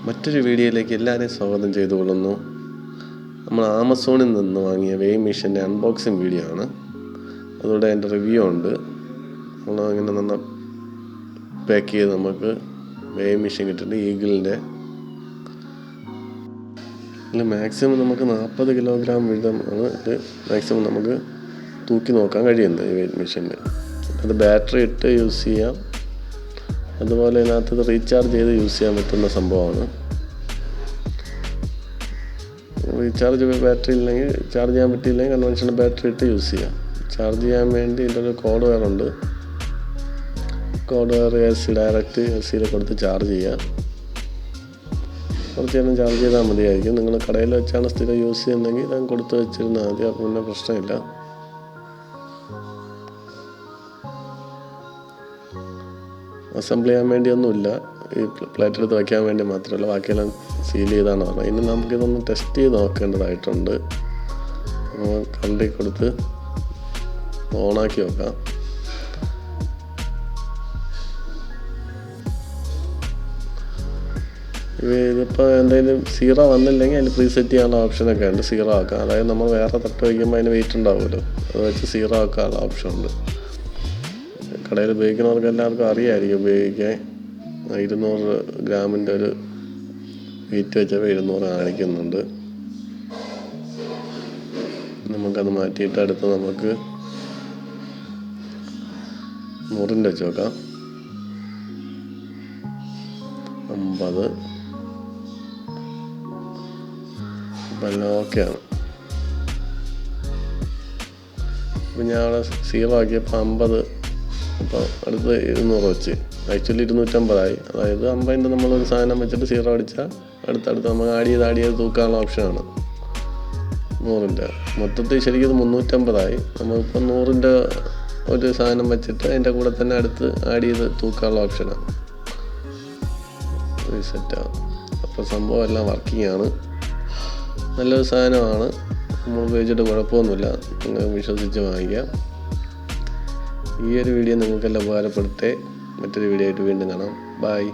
മറ്റൊരു വീഡിയോയിലേക്ക് എല്ലാവരെയും സ്വാഗതം ചെയ്തുകൊള്ളുന്നു. നമ്മൾ ആമസോണിൽ നിന്ന് വാങ്ങിയ വെയിങ് മെഷീൻ്റെ അൺബോക്സിങ് വീഡിയോ ആണ്. അതുകൂടെ അതിൻ്റെ റിവ്യൂ ഉണ്ട്. നമ്മളങ്ങനെ നന്നായി പാക്ക് ചെയ്ത് നമുക്ക് വെയിങ് മെഷീൻ കിട്ടിയിട്ട് ഈഗിളിൻ്റെ ഇതിൽ മാക്സിമം നമുക്ക് 40 കിലോഗ്രാം വീതം ആണ് ഇത് മാക്സിമം നമുക്ക് തൂക്കി നോക്കാൻ കഴിയുന്നത് ഈ വെയിങ് മെഷീനിൽ. അത് ബാറ്ററി ഇട്ട് യൂസ് ചെയ്യാം, അതുപോലെ ഇതിനകത്ത് റീചാർജ് ചെയ്ത് യൂസ് ചെയ്യാൻ പറ്റുന്ന സംഭവമാണ്. റീചാർജ് ബാറ്ററി ഇല്ലെങ്കിൽ, ചാർജ് ചെയ്യാൻ പറ്റിയില്ലെങ്കിൽ കൺവെൻഷണൽ ബാറ്ററി ഇട്ട് യൂസ് ചെയ്യാം. ചാർജ് ചെയ്യാൻ വേണ്ടി ഇതിൻ്റെ ഒരു കോഡ് വയർ ഉണ്ട്. Code wire AC direct AC കൊടുത്ത് ചാർജ് ചെയ്യുക. കുറച്ച് നേരം ചാർജ് ചെയ്താൽ മതിയായിരിക്കും. നിങ്ങൾ കടയിൽ വെച്ചാണ് സ്ഥിരം യൂസ് ചെയ്യുന്നതെങ്കിൽ ഞാൻ കൊടുത്ത് വെച്ചിരുന്നാൽ മതി, അപ്പം പിന്നെ പ്രശ്നമില്ല. അസംബിൾ ചെയ്യാൻ വേണ്ടിയൊന്നുമില്ല, ഈ പ്ലേറ്റ് എടുത്ത് വയ്ക്കാൻ വേണ്ടി മാത്രമല്ല, ബാക്കിയെല്ലാം സീൽ ചെയ്താണ് പറഞ്ഞത്. ഇനി നമുക്കിതൊന്ന് ടെസ്റ്റ് ചെയ്ത് നോക്കേണ്ടതായിട്ടുണ്ട്. കറണ്ടിൽ കൊടുത്ത് ഓണാക്കി നോക്കാം. ഇതിപ്പോൾ എന്തെങ്കിലും സീറോ വന്നില്ലെങ്കിൽ അതിൽ പ്രീസെറ്റ് ചെയ്യാനുള്ള ഓപ്ഷനൊക്കെ ഉണ്ട്. സീറോ ആക്കാം, അതായത് നമ്മൾ വേറെ തട്ട് വയ്ക്കുമ്പോൾ അതിന് വെയിറ്റ് ഉണ്ടാവുമല്ലോ, അത് വെച്ച് സീറോ ആക്കാനുള്ള ഓപ്ഷൻ ഉണ്ട്. കടയിൽ ഉപയോഗിക്കുന്നവർക്ക് എല്ലാവർക്കും അറിയാമായിരിക്കും ഉപയോഗിക്കാൻ. 200 ഗ്രാമിൻ്റെ ഒരു വെയിറ്റ് വെച്ചപ്പോൾ 200 കാണിക്കുന്നുണ്ട്. നമുക്കത് മാറ്റിയിട്ട് അടുത്ത് നമുക്ക് 100ൻ്റെ വെച്ച് നോക്കാം. 50 അപ്പം എല്ലാം ഓക്കെയാണ്. അപ്പം ഞാൻ അവിടെ സീറോ ആക്കിയപ്പോൾ 50, അപ്പോൾ അടുത്ത് 200 വെച്ച് ആക്ച്വലി 250 അതായത് 50ൻ്റെ നമ്മളൊരു സാധനം വെച്ചിട്ട് സീറോ അടിച്ചാൽ അടുത്തടുത്ത് നമുക്ക് ആഡ് ചെയ്ത് തൂക്കാനുള്ള ഓപ്ഷനാണ് 100ൻ്റെ. മൊത്തത്തിൽ ശരിക്കും ഇത് 350. നമ്മളിപ്പോൾ 100ൻ്റെ ഒരു സാധനം വെച്ചിട്ട് അതിൻ്റെ കൂടെ തന്നെ അടുത്ത് ആഡ് ചെയ്ത് തൂക്കാനുള്ള ഓപ്ഷനാണ്. റീസെറ്റാണ്. അപ്പോൾ സംഭവം എല്ലാം വർക്കിംഗ് ആണ്. നല്ലൊരു സാധനമാണ്. നമ്മൾ ഉപയോഗിച്ചിട്ട് കുഴപ്പമൊന്നുമില്ല. നിങ്ങൾ വിശ്വസിച്ച് വാങ്ങിക്കാം. ഈ ഒരു വീഡിയോ നിങ്ങൾക്കെല്ലാം ഉപകാരപ്പെടുത്തേ. മറ്റൊരു വീഡിയോ ആയിട്ട് വീണ്ടും കാണാം. ബൈ.